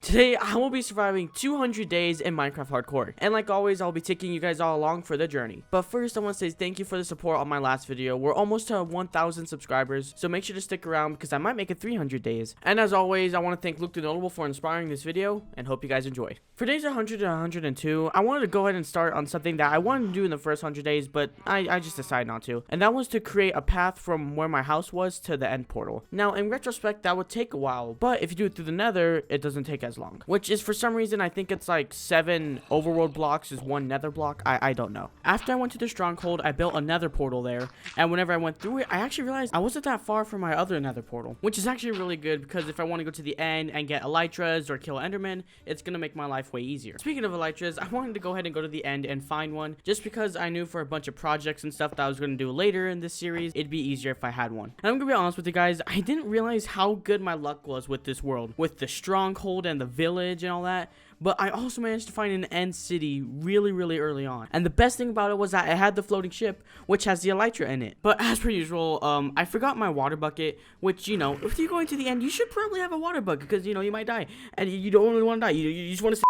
Today, I will be surviving 200 days in Minecraft Hardcore. And like always, I'll be taking you guys all along for the journey. But first, I want to say thank you for the support on my last video. We're almost to 1,000 subscribers, so make sure to stick around because I might make it 300 days. And as always, I want to thank Luke the Notable for inspiring this video, and hope you guys enjoy. For days 100 and 102, I wanted to go ahead and start on something that I wanted to do in the first 100 days, but I just decided not to. And that was to create a path from where my house was to the end portal. Now, in retrospect, that would take a while, but if you do it through the nether, it doesn't take as long. Which is, for some reason, I think it's like 7 overworld blocks is 1 nether block. I don't know. After I went to the stronghold, I built a nether portal there, and whenever I went through it, I actually realized I wasn't that far from my other nether portal, which is actually really good because if I want to go to the end and get elytras or kill enderman, it's gonna make my life way easier. Speaking of elytras, I wanted to go ahead and go to the end and find one, just because I knew for a bunch of projects and stuff that I was gonna do later in this series, it'd be easier if I had one. And I'm gonna be honest with you guys, I didn't realize how good my luck was with this world, with the stronghold and the village and all that. But I also managed to find an end city really early on. And the best thing about it was that it had the floating ship, which has the elytra in it. But as per usual, I forgot my water bucket, which, you know, if you're going to the end, you should probably have a water bucket because, you know, you might die. And you don't really want to die. You just want to...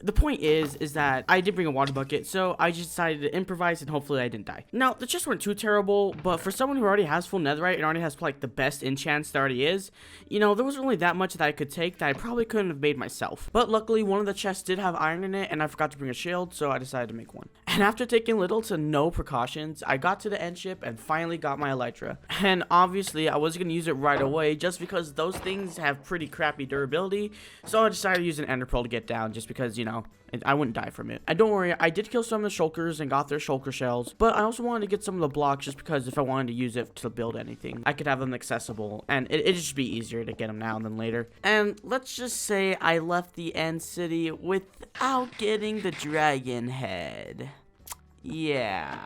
The point is that I did bring a water bucket, so I just decided to improvise and hopefully I didn't die. Now, the chests weren't too terrible, but for someone who already has full netherite and already has like the best enchants there already is, you know, there wasn't really that much that I could take that I probably couldn't have made myself. But luckily, one of the chests did have iron in it, and I forgot to bring a shield, so I decided to make one. And after taking little to no precautions, I got to the end ship and finally got my elytra. And obviously, I wasn't going to use it right away just because those things have pretty crappy durability, so I decided to use an ender pearl to get down just because, you know, I wouldn't die from it. And don't worry, I did kill some of the shulkers and got their shulker shells, but I also wanted to get some of the blocks just because if I wanted to use it to build anything, I could have them accessible, and it'd just be easier to get them now than later. And let's just say I left the end city without getting the dragon head. Yeah.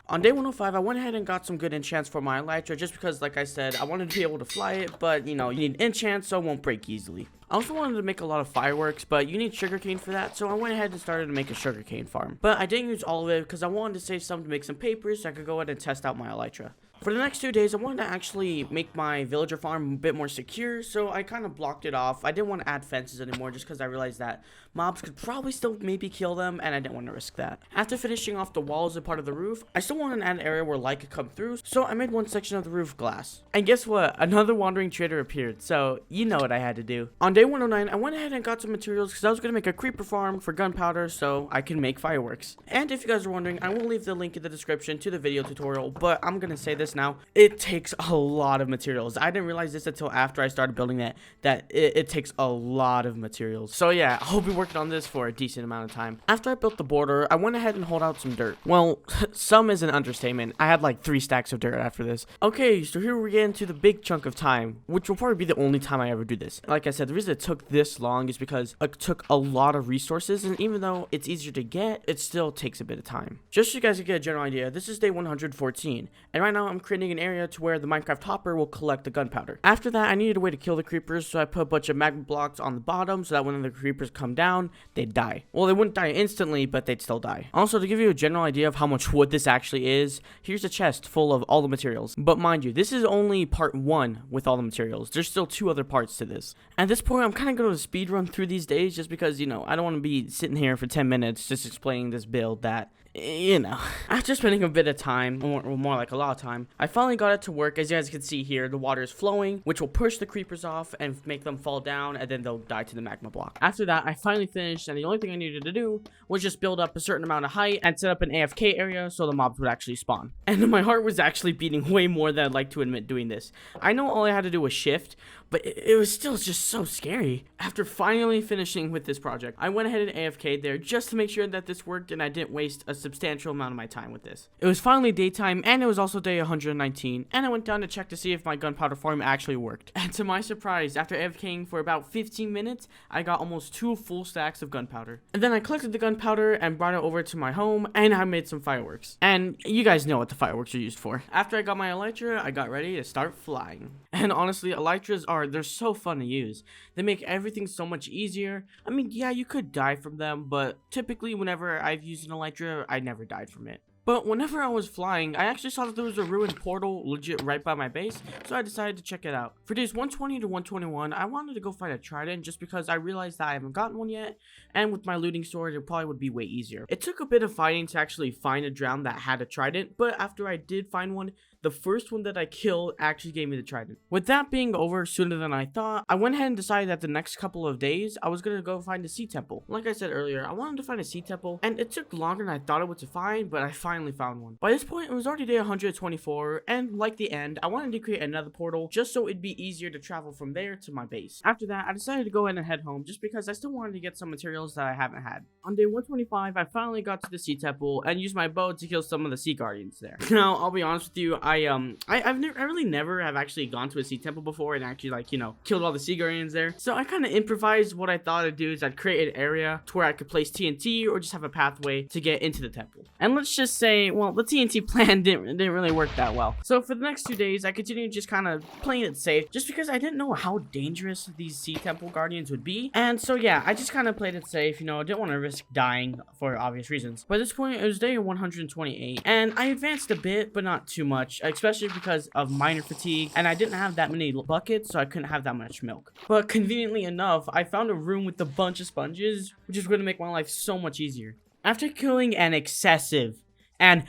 On day 105, I went ahead and got some good enchants for my elytra just because, like I said, I wanted to be able to fly it, but, you know, you need enchants so it won't break easily. I also wanted to make a lot of fireworks, but you need sugarcane for that, so I went ahead and started to make a sugarcane farm. But I didn't use all of it because I wanted to save some to make some papers so I could go ahead and test out my elytra. For the next 2 days, I wanted to actually make my villager farm a bit more secure, so I kind of blocked it off. I didn't want to add fences anymore just because I realized that mobs could probably still maybe kill them, and I didn't want to risk that. After finishing off the walls and part of the roof, I still wanted to add an area where light could come through, so I made one section of the roof glass. And guess what? Another wandering trader appeared, so you know what I had to do. On day 109, I went ahead and got some materials because I was going to make a creeper farm for gunpowder so I can make fireworks. And if you guys are wondering, I will leave the link in the description to the video tutorial, but I'm going to say this now. It takes a lot of materials. I didn't realize this until after I started building that it takes a lot of materials. So yeah, I'll be working on this for a decent amount of time. After I built the border, I went ahead and hauled out some dirt. Well, some is an understatement. I had like 3 stacks of dirt after this. Okay, so here we get into the big chunk of time, which will probably be the only time I ever do this. Like I said, the reason it took this long is because it took a lot of resources, and even though it's easier to get, it still takes a bit of time. Just so you guys can get a general idea, this is day 114, and right now I'm creating an area to where the Minecraft hopper will collect the gunpowder. After that, I needed a way to kill the creepers, so I put a bunch of magma blocks on the bottom so that when the creepers come down, they'd die. Well, they wouldn't die instantly, but they'd still die. Also, to give you a general idea of how much wood this actually is, here's a chest full of all the materials. But mind you, this is only part 1 with all the materials. There's still 2 other parts to this. At this point, I'm kind of going to speed run through these days just because, you know, I don't want to be sitting here for 10 minutes just explaining this build that, you know, after spending a bit of time, or more like a lot of time, I finally got it to work. As you guys can see here, the water is flowing, which will push the creepers off and make them fall down, and then they'll die to the magma block. After that, I finally finished, and the only thing I needed to do was just build up a certain amount of height and set up an AFK area so the mobs would actually spawn. And my heart was actually beating way more than I'd like to admit doing this. I know all I had to do was shift, but it was still just so scary. After finally finishing with this project, I went ahead and AFK'd there just to make sure that this worked and I didn't waste a substantial amount of my time with this. It was finally daytime, and it was also day 119, and I went down to check to see if my gunpowder farm actually worked. And to my surprise, after AFKing for about 15 minutes, I got almost 2 full stacks of gunpowder. And then I collected the gunpowder and brought it over to my home, and I made some fireworks. And you guys know what the fireworks are used for. After I got my elytra, I got ready to start flying. And honestly, elytras they're so fun to use. They make everything so much easier. I mean, yeah, you could die from them, but typically whenever I've used an elytra, I never died from it. But whenever I was flying, I actually saw that there was a ruined portal legit right by my base, so I decided to check it out. For days 120 to 121, I wanted to go find a trident just because I realized that I haven't gotten one yet, and with my looting storage, it probably would be way easier. It took a bit of fighting to actually find a drown that had a trident, but after I did find one, the first one that I killed actually gave me the trident. With that being over sooner than I thought, I went ahead and decided that the next couple of days, I was gonna go find a sea temple. Like I said earlier, I wanted to find a sea temple, and it took longer than I thought it would to find, but I finally found one. By this point, it was already day 124, and like the end, I wanted to create another portal just so it'd be easier to travel from there to my base. After that, I decided to go ahead and head home just because I still wanted to get some materials that I haven't had. On day 125, I finally got to the sea temple and used my bow to kill some of the sea guardians there. Now, I'll be honest with you, I really never have actually gone to a sea temple before and actually, like, you know, killed all the sea guardians there. So I kind of improvised. What I thought I'd do is I'd create an area to where I could place TNT or just have a pathway to get into the temple. And let's just say, well, the TNT plan didn't really work that well. So for the next 2 days, I continued just kind of playing it safe just because I didn't know how dangerous these sea temple guardians would be. And so yeah, I just kind of played it safe, you know, didn't want to risk dying for obvious reasons. By this point, it was day 128 and I advanced a bit, but not too much, especially because of miner fatigue, and I didn't have that many buckets, so I couldn't have that much milk. But conveniently enough, I found a room with a bunch of sponges, which is going to make my life so much easier. After killing an excessive amount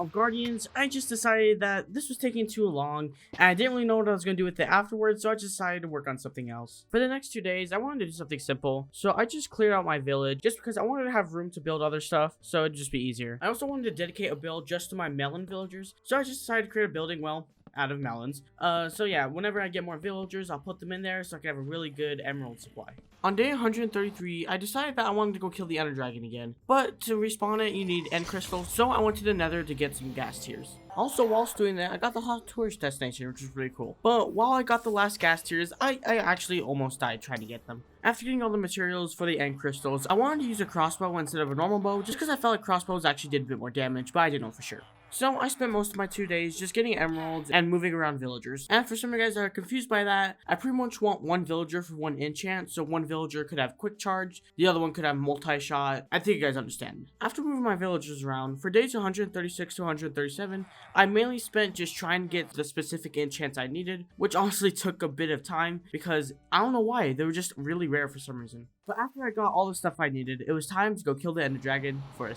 of guardians, I just decided that this was taking too long, and I didn't really know what I was going to do with it afterwards, so I just decided to work on something else. For the next 2 days, I wanted to do something simple, so I just cleared out my village, just because I wanted to have room to build other stuff, so it'd just be easier. I also wanted to dedicate a build just to my melon villagers, so I just decided to create a building, well, out of melons. So yeah, whenever I get more villagers, I'll put them in there so I can have a really good emerald supply. On day 133, I decided that I wanted to go kill the enderdragon again, but to respawn it, you need end crystals, so I went to the nether to get some gas tiers. Also, whilst doing that, I got the hot tourist destination, which was really cool. But while I got the last gas tiers, I actually almost died trying to get them. After getting all the materials for the end crystals, I wanted to use a crossbow instead of a normal bow, just because I felt like crossbows actually did a bit more damage, but I didn't know for sure. So I spent most of my 2 days just getting emeralds and moving around villagers. And for some of you guys that are confused by that, I pretty much want one villager for one enchant, so one villager could have quick charge, the other one could have multi-shot. I think you guys understand. After moving my villagers around, for days 136 to 137, I mainly spent just trying to get the specific enchants I needed, which honestly took a bit of time because I don't know why, they were just really rare for some reason. But after I got all the stuff I needed, it was time to go kill the enderdragon for a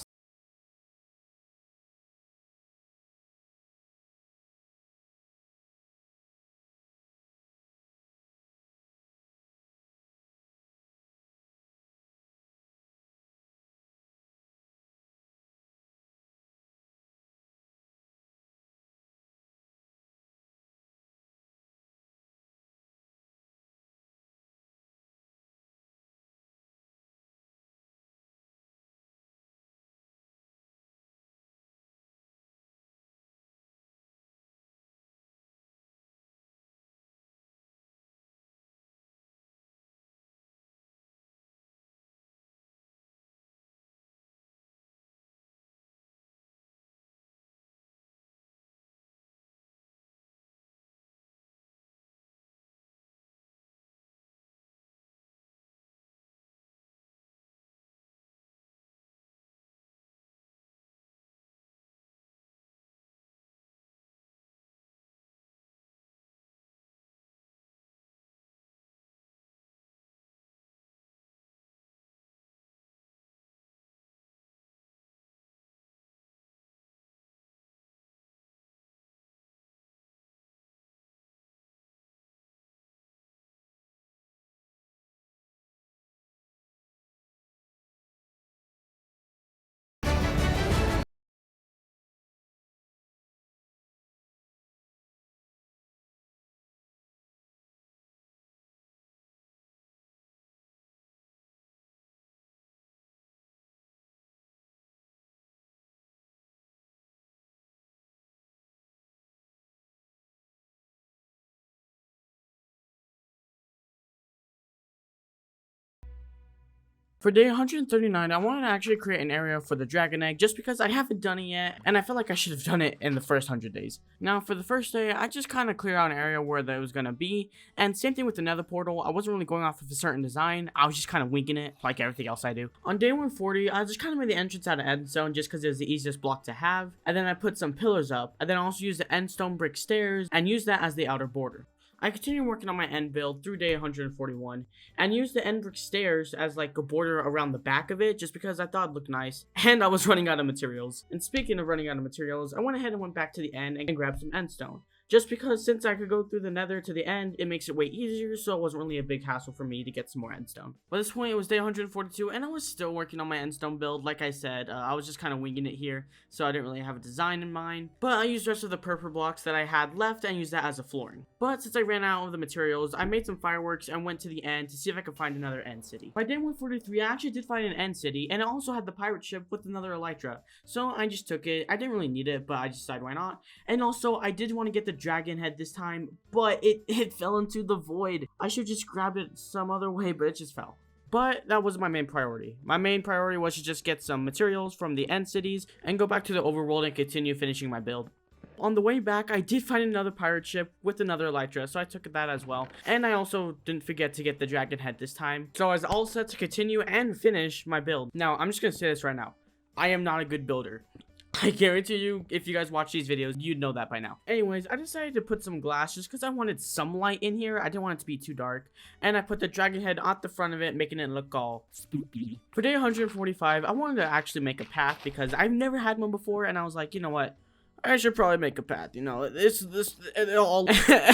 For day 139, I wanted to actually create an area for the dragon egg just because I haven't done it yet, and I feel like I should have done it in the first 100 days. Now, for the first day, I just kind of cleared out an area where that was going to be, and same thing with the nether portal. I wasn't really going off of a certain design. I was just kind of winging it, like everything else I do. On day 140, I just kind of made the entrance out of endstone just because it was the easiest block to have, and then I put some pillars up, and then I also used the endstone brick stairs, and used that as the outer border. I continued working on my end build through day 141 and used the end brick stairs as like a border around the back of it just because I thought it looked nice and I was running out of materials. And speaking of running out of materials, I went ahead and went back to the end and grabbed some endstone. Just because since I could go through the nether to the end, it makes it way easier, so it wasn't really a big hassle for me to get some more endstone. By this point, it was day 142, and I was still working on my endstone build. Like I said, I was just kind of winging it here, so I didn't really have a design in mind. But I used the rest of the purple blocks that I had left and used that as a flooring. But since I ran out of the materials, I made some fireworks and went to the end to see if I could find another end city. By day 143, I actually did find an end city, and it also had the pirate ship with another elytra. So I just took it. I didn't really need it, but I just decided why not. And also, I did want to get the dragon head this time, but it fell into the void. I should just grabbed it some other way, but it just fell. But that wasn't my main priority. My main priority was to just get some materials from the end cities and go back to the overworld and continue finishing my build. On the way back, I did find another pirate ship with another elytra, so I took that as well. And I also didn't forget to get the dragon head this time. So I was all set to continue and finish my build. Now, I'm just gonna say this right now. I am not a good builder. I guarantee you, if you guys watch these videos, you'd know that by now. Anyways, I decided to put some glass just because I wanted some light in here. I didn't want it to be too dark. And I put the dragon head at the front of it, making it look all spooky. For day 145, I wanted to actually make a path because I've never had one before. And I was like, you know what? I should probably make a path, you know, it all.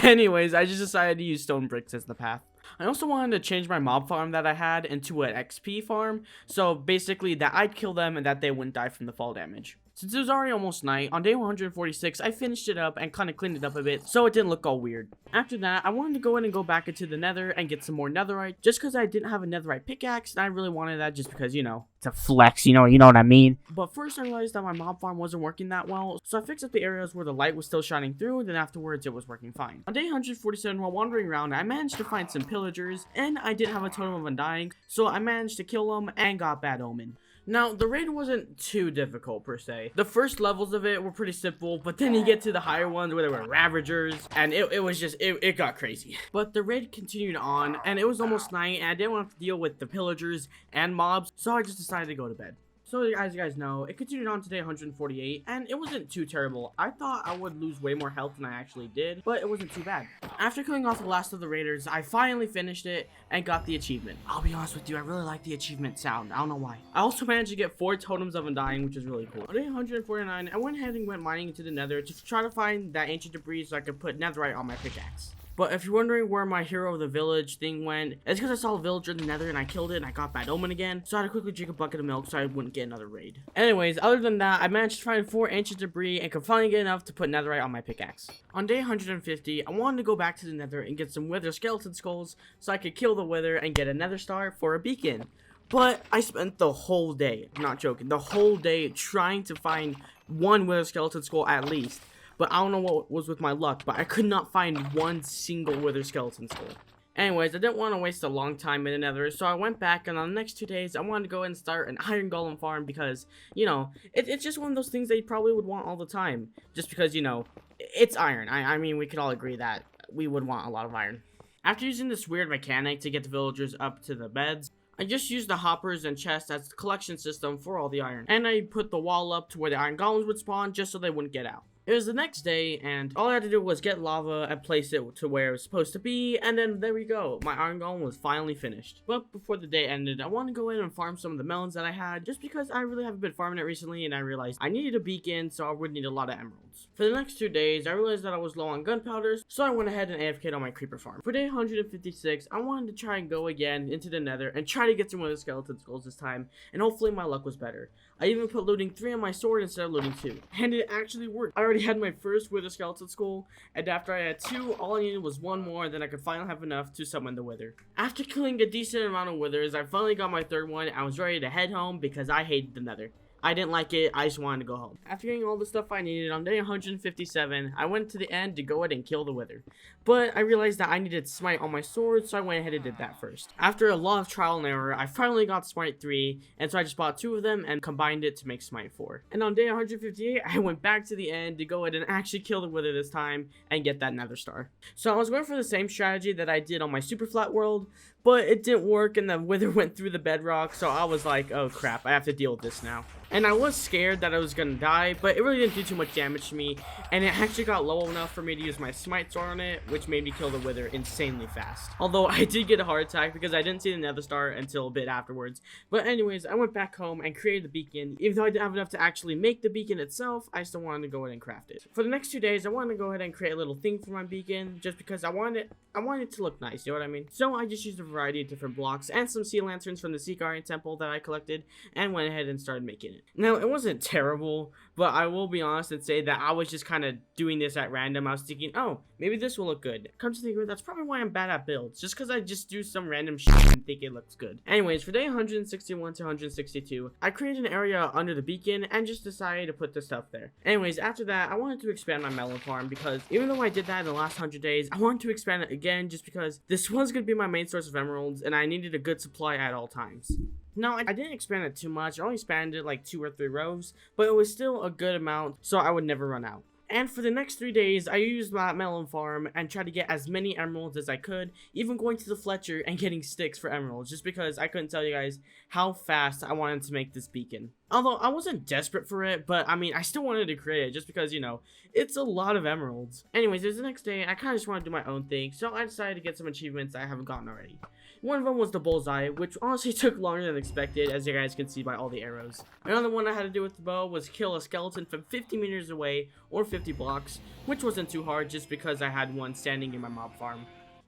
Anyways, I just decided to use stone bricks as the path. I also wanted to change my mob farm that I had into an XP farm, so basically that I'd kill them and that they wouldn't die from the fall damage. Since it was already almost night, on day 146, I finished it up and kind of cleaned it up a bit so it didn't look all weird. After that, I wanted to go in and go back into the nether and get some more netherite just because I didn't have a netherite pickaxe and I really wanted that just because, you know, it's a flex, you know what I mean? But first I realized that my mob farm wasn't working that well, so I fixed up the areas where the light was still shining through, and then afterwards it was working fine. On day 147, while wandering around, I managed to find some pillagers, and I didn't have a totem of undying, so I managed to kill them and got bad omen. Now, the raid wasn't too difficult per se. The first levels of it were pretty simple, but then you get to the higher ones where there were ravagers, and it got crazy. But the raid continued on, and it was almost night, and I didn't want to deal with the pillagers and mobs, so I just decided to go to bed. So as you guys know, it continued on to day 148, and it wasn't too terrible. I thought I would lose way more health than I actually did, but it wasn't too bad. After killing off the last of the raiders, I finally finished it and got the achievement. I'll be honest with you, I really like the achievement sound. I don't know why. I also managed to get 4 totems of undying, which is really cool. On day 149, I went ahead and went mining into the nether to try to find that ancient debris so I could put netherite on my pickaxe. But if you're wondering where my hero of the village thing went, it's because I saw a villager in the nether and I killed it and I got bad omen again. So I had to quickly drink a bucket of milk so I wouldn't get another raid. Anyways, other than that, I managed to find 4 ancient debris and could finally get enough to put netherite on my pickaxe. On day 150, I wanted to go back to the nether and get some wither skeleton skulls so I could kill the wither and get a nether star for a beacon. But I spent the whole day, not joking, the whole day trying to find one wither skeleton skull at least. But I don't know what was with my luck, but I could not find one single wither skeleton skull. Anyways, I didn't want to waste a long time in the nether, so I went back, and on the next 2 days, I wanted to go and start an iron golem farm because, you know, it's just one of those things that you probably would want all the time. Just because, you know, it's iron. I mean, we could all agree that we would want a lot of iron. After using this weird mechanic to get the villagers up to the beds, I just used the hoppers and chests as the collection system for all the iron. And I put the wall up to where the iron golems would spawn just so they wouldn't get out. It was the next day, and all I had to do was get lava and place it to where it was supposed to be, and then there we go. My iron golem was finally finished. But before the day ended, I wanted to go in and farm some of the melons that I had, just because I really haven't been farming it recently, and I realized I needed a beacon, so I would need a lot of emeralds. For the next 2 days, I realized that I was low on gunpowder, so I went ahead and AFK'd on my creeper farm. For day 156, I wanted to try and go again into the nether and try to get some of the skeleton skulls this time, and hopefully my luck was better. I even put looting 3 on my sword instead of looting 2, and it actually worked. I already had my first wither skeleton skull, and after I had 2, all I needed was 1 more, then I could finally have enough to summon the wither. After killing a decent amount of withers, I finally got my 3rd one. I was ready to head home because I hated the nether. I didn't like it. I just wanted to go home. After getting all the stuff I needed on day 157, I went to the end to go ahead and kill the wither. But I realized that I needed smite on my sword, so I went ahead and did that first. After a lot of trial and error, I finally got smite 3, and so I just bought 2 of them and combined it to make smite 4. And on day 158, I went back to the end to go ahead and actually kill the wither this time and get that nether star. So I was going for the same strategy that I did on my super flat world, but it didn't work and the wither went through the bedrock, so I was like, oh crap, I have to deal with this now. And I was scared that I was gonna die, but it really didn't do too much damage to me, and it actually got low enough for me to use my smite sword on it, which made me kill the wither insanely fast. Although I did get a heart attack because I didn't see the nether star until a bit afterwards. But anyways, I went back home and created the beacon. Even though I didn't have enough to actually make the beacon itself, I still wanted to go ahead and craft it. For the next 2 days, I wanted to go ahead and create a little thing for my beacon, just because I wanted it to look nice, you know what I mean? So I just used a variety of different blocks and some sea lanterns from the Sea Guardian temple that I collected and went ahead and started making it. Now, it wasn't terrible, but I will be honest and say that I was just kind of doing this at random. I was thinking, oh, maybe this will look good. Come to think of it, that's probably why I'm bad at builds, just because I just do some random shit and think it looks good. Anyways, for day 161 to 162, I created an area under the beacon and just decided to put the stuff there. Anyways, after that, I wanted to expand my melon farm because even though I did that in the last 100 days, I wanted to expand it again just because this was going to be my main source of emeralds and I needed a good supply at all times. No, I didn't expand it too much. I only expanded like 2 or 3 rows, but it was still a good amount, so I would never run out. And for the next 3 days, I used my melon farm and tried to get as many emeralds as I could, even going to the Fletcher and getting sticks for emeralds, just because I couldn't tell you guys how fast I wanted to make this beacon. Although I wasn't desperate for it, but I mean, I still wanted to create it just because, you know, it's a lot of emeralds. Anyways, there's the next day, I kind of just wanted to do my own thing, so I decided to get some achievements I haven't gotten already. One of them was the bullseye, which honestly took longer than expected, as you guys can see by all the arrows. Another one I had to do with the bow was kill a skeleton from 50 meters away, or 50 blocks, which wasn't too hard just because I had one standing in my mob farm.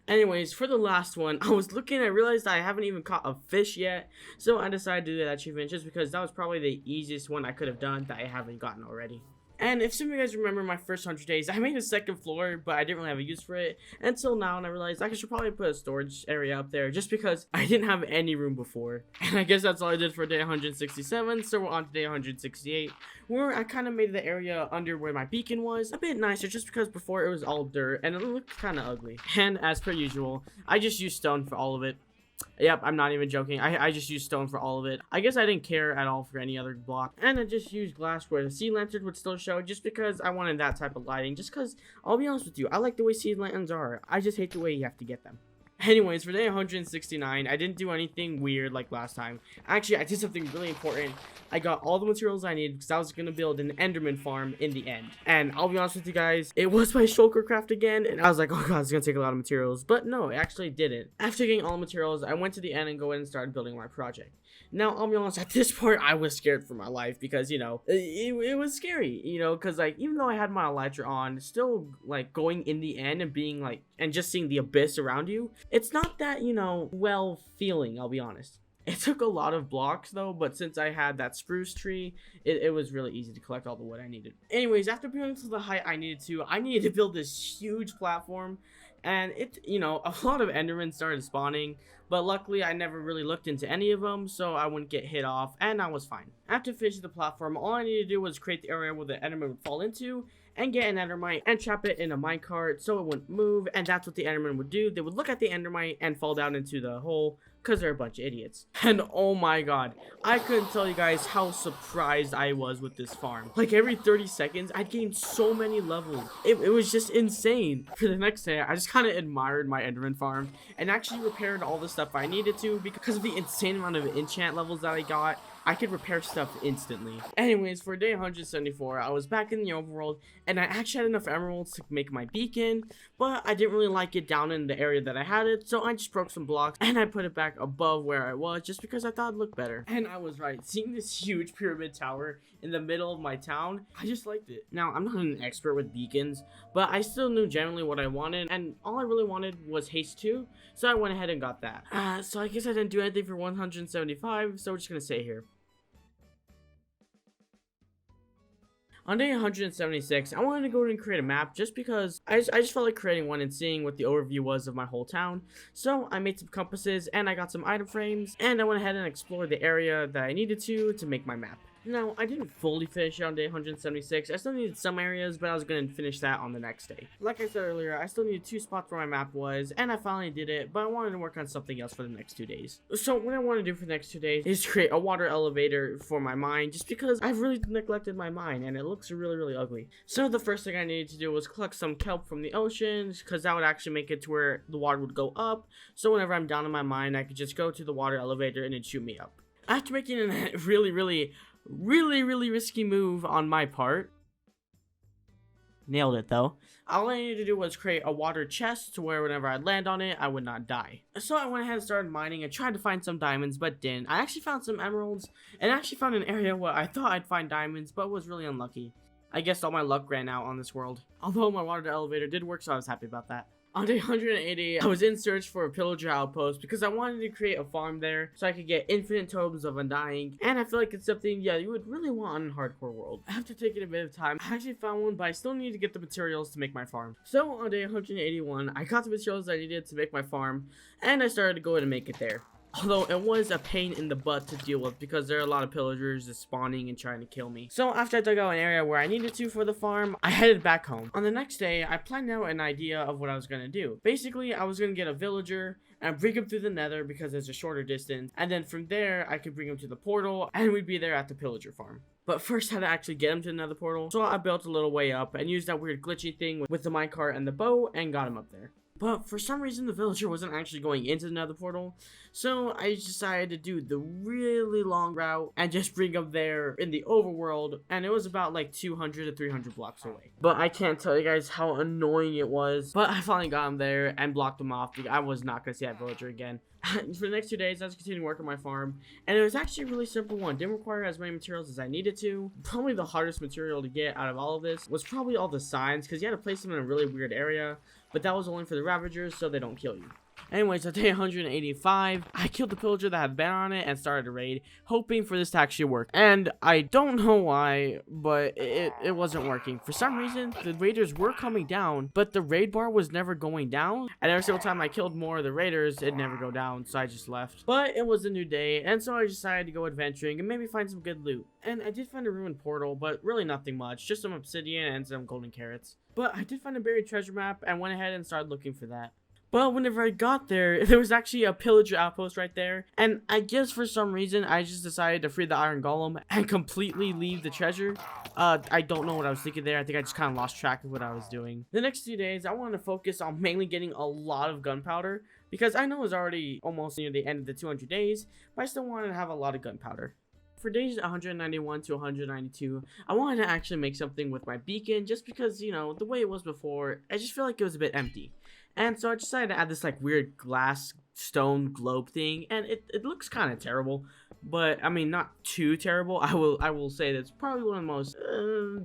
Anyways, for the last one, I was looking and I realized I haven't even caught a fish yet, so I decided to do that achievement just because that was probably the easiest one I could have done that I haven't gotten already. And if some of you guys remember my first 100 days, I made a second floor, but I didn't really have a use for it until now, and I realized I should probably put a storage area up there just because I didn't have any room before. And I guess that's all I did for day 167, so we're on to day 168, where I kind of made the area under where my beacon was a bit nicer just because before it was all dirt and it looked kind of ugly. And as per usual, I just used stone for all of it. Yep, I'm not even joking. I just used stone for all of it. I guess I didn't care at all for any other block. And I just used glass where the sea lantern would still show just because I wanted that type of lighting. Just because, I'll be honest with you, I like the way sea lanterns are. I just hate the way you have to get them. Anyways, for day 169, I didn't do anything weird like last time. Actually, I did something really important. I got all the materials I needed because I was going to build an Enderman Farm in the end. And I'll be honest with you guys, it was my shulker craft again, and I was like, oh god, it's going to take a lot of materials. But no, it actually didn't. After getting all the materials, I went to the end and go in and started building my project. Now, I'll be honest, at this part, I was scared for my life because, you know, it was scary, you know, because, like, even though I had my elytra on, still, like, going in the end and being, like, and just seeing the abyss around you, it's not that, you know, well feeling, I'll be honest. It took a lot of blocks, though, but since I had that spruce tree, it was really easy to collect all the wood I needed. Anyways, after building to the height I needed to build this huge platform, and it, you know, a lot of Endermen started spawning, but luckily I never really looked into any of them, so I wouldn't get hit off, and I was fine. After finishing the platform, all I needed to do was create the area where the Enderman would fall into, and get an endermite, and trap it in a minecart so it wouldn't move, and that's what the Enderman would do. They would look at the endermite and fall down into the hole, because they're a bunch of idiots. And oh my god, I couldn't tell you guys how surprised I was with this farm. Like every 30 seconds, I'd gained so many levels. It was just insane. For the next day, I just kind of admired my Enderman farm and actually repaired all the stuff I needed to because of the insane amount of enchant levels that I got. I could repair stuff instantly. Anyways, for day 174, I was back in the overworld, and I actually had enough emeralds to make my beacon, but I didn't really like it down in the area that I had it, so I just broke some blocks, and I put it back above where I was, just because I thought it looked better. And I was right. Seeing this huge pyramid tower in the middle of my town, I just liked it. Now, I'm not an expert with beacons, but I still knew generally what I wanted, and all I really wanted was haste 2, so I went ahead and got that. So I guess I didn't do anything for 175, so we're just gonna stay here. On day 176, I wanted to go and create a map just because I just felt like creating one and seeing what the overview was of my whole town. So I made some compasses and I got some item frames and I went ahead and explored the area that I needed to make my map. Now, I didn't fully finish it on day 176. I still needed some areas, but I was going to finish that on the next day. Like I said earlier, I still needed 2 spots where my map was, and I finally did it, but I wanted to work on something else for the next 2 days. So what I want to do for the next 2 days is create a water elevator for my mine, just because I've really neglected my mine, and it looks really, really ugly. So the first thing I needed to do was collect some kelp from the ocean, because that would actually make it to where the water would go up, so whenever I'm down in my mine, I could just go to the water elevator and it'd shoot me up. After making a really risky move on my part, nailed it though, all I needed to do was create a water chest to where whenever I land on it, I would not die. So I went ahead and started mining and tried to find some diamonds, but didn't. I actually found some emeralds, and actually found an area where I thought I'd find diamonds, but was really unlucky. I guess all my luck ran out on this world. Although my water elevator did work, so I was happy about that. On day 180, I was in search for a pillager outpost because I wanted to create a farm there so I could get infinite totems of undying, and I feel like it's something, yeah, you would really want in a hardcore world. After taking a bit of time, I actually found one, but I still need to get the materials to make my farm. So on day 181, I got the materials I needed to make my farm, and I started to go ahead and make it there. Although it was a pain in the butt to deal with because there are a lot of pillagers just spawning and trying to kill me. So after I dug out an area where I needed to for the farm, I headed back home. On the next day, I planned out an idea of what I was going to do. Basically, I was going to get a villager and bring him through the nether because it's a shorter distance. And then from there, I could bring him to the portal and we'd be there at the pillager farm. But first I had to actually get him to another portal. So I built a little way up and used that weird glitchy thing with the minecart and the bow and got him up there. But for some reason, the villager wasn't actually going into the nether portal, so I decided to do the really long route and just bring him there in the overworld, and it was about like 200 to 300 blocks away. But I can't tell you guys how annoying it was, but I finally got him there and blocked him off because I was not going to see that villager again. For the next 2 days, I was continuing work on my farm, and it was actually a really simple one. Didn't require as many materials as I needed to. Probably the hardest material to get out of all of this was probably all the signs, because you had to place them in a really weird area, but that was only for the ravagers so they don't kill you. Anyways, on day 185, I killed the pillager that had banner on it and started a raid, hoping for this to actually work. And I don't know why, but it wasn't working. For some reason, the raiders were coming down, but the raid bar was never going down. And every single time I killed more of the raiders, it'd never go down, so I just left. But it was a new day, and so I decided to go adventuring and maybe find some good loot. And I did find a ruined portal, but really nothing much, just some obsidian and some golden carrots. But I did find a buried treasure map and went ahead and started looking for that. But whenever I got there, there was actually a pillager outpost right there. And I guess for some reason, I just decided to free the iron golem and completely leave the treasure. I don't know what I was thinking there. I think I just kind of lost track of what I was doing. The next 2 days, I wanted to focus on mainly getting a lot of gunpowder, because I know it was already almost near the end of the 200 days, but I still wanted to have a lot of gunpowder. For days 191 to 192, I wanted to actually make something with my beacon, just because, you know, the way it was before, I just feel like it was a bit empty. And so I decided to add this like weird glass stone globe thing, and it looks kind of terrible, but I mean, not too terrible. I will say that's probably one of the most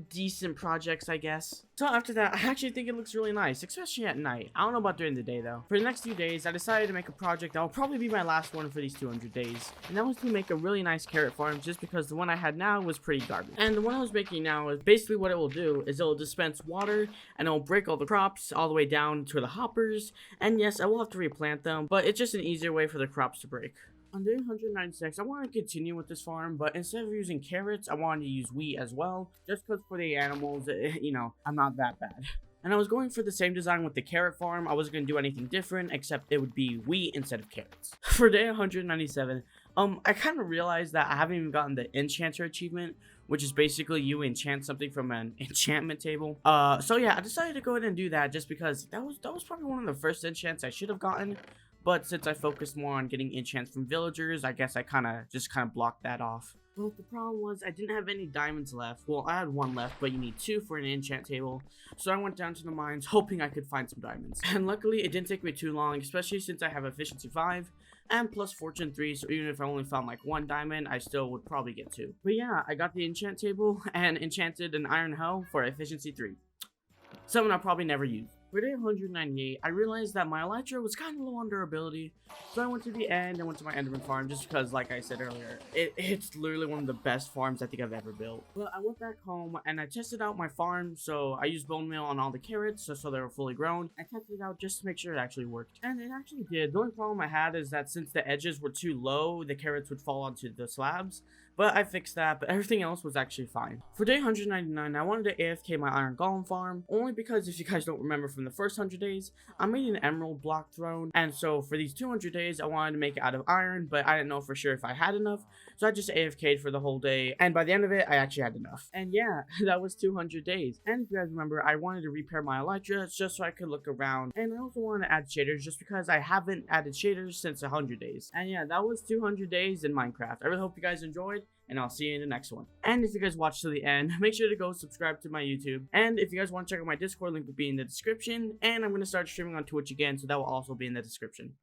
decent projects, I guess. So after that, I actually think it looks really nice, especially at night. I don't know about during the day though. For the next few days, I decided to make a project that will probably be my last one for these 200 days, and that was to make a really nice carrot farm, just because the one I had now was pretty garbage. And the one I was making now is basically what it will do is it will dispense water, and it will break all the crops all the way down to the hoppers, and yes, I will have to replant them, but it's just an easier way for the crops to break. On day 196, I want to continue with this farm, but instead of using carrots, I wanted to use wheat as well, just because for the animals, you know, I'm not that bad. And I was going for the same design with the carrot farm. I wasn't going to do anything different, except it would be wheat instead of carrots. For day 197, I kind of realized that I haven't even gotten the enchanter achievement, which is basically you enchant something from an enchantment table. So yeah, I decided to go ahead and do that just because that was probably one of the first enchants I should have gotten. But since I focused more on getting enchants from villagers, I guess I kind of blocked that off. But the problem was I didn't have any diamonds left. Well, I had one left, but you need 2 for an enchant table. So I went down to the mines hoping I could find some diamonds. And luckily, it didn't take me too long, especially since I have efficiency 5 and plus fortune 3. So even if I only found like 1 diamond, I still would probably get 2. But yeah, I got the enchant table and enchanted an iron hoe for efficiency 3. Something I'll probably never use. For day 198, I realized that my elytra was kind of low on durability, so I went to the end and went to my Enderman Farm just because, like I said earlier, it's literally one of the best farms I think I've ever built. But I went back home and I tested out my farm, so I used bone meal on all the carrots so they were fully grown. I tested it out just to make sure it actually worked, and it actually did. The only problem I had is that since the edges were too low, the carrots would fall onto the slabs. but I fixed that, but everything else was actually fine. For day 199, I wanted to AFK my iron golem farm, only because if you guys don't remember from the first 100 days, I made an emerald block throne, and so for these 200 days, I wanted to make it out of iron, but I didn't know for sure if I had enough, so I just AFK'd for the whole day, and by the end of it, I actually had enough. And yeah, that was 200 days. And if you guys remember, I wanted to repair my elytra just so I could look around, and I also wanted to add shaders just because I haven't added shaders since 100 days. And yeah, that was 200 days in Minecraft. I really hope you guys enjoyed, and I'll see you in the next one. And if you guys watched to the end, make sure to go subscribe to my YouTube. And if you guys want to check out my Discord, link will be in the description. And I'm going to start streaming on Twitch again, so that will also be in the description.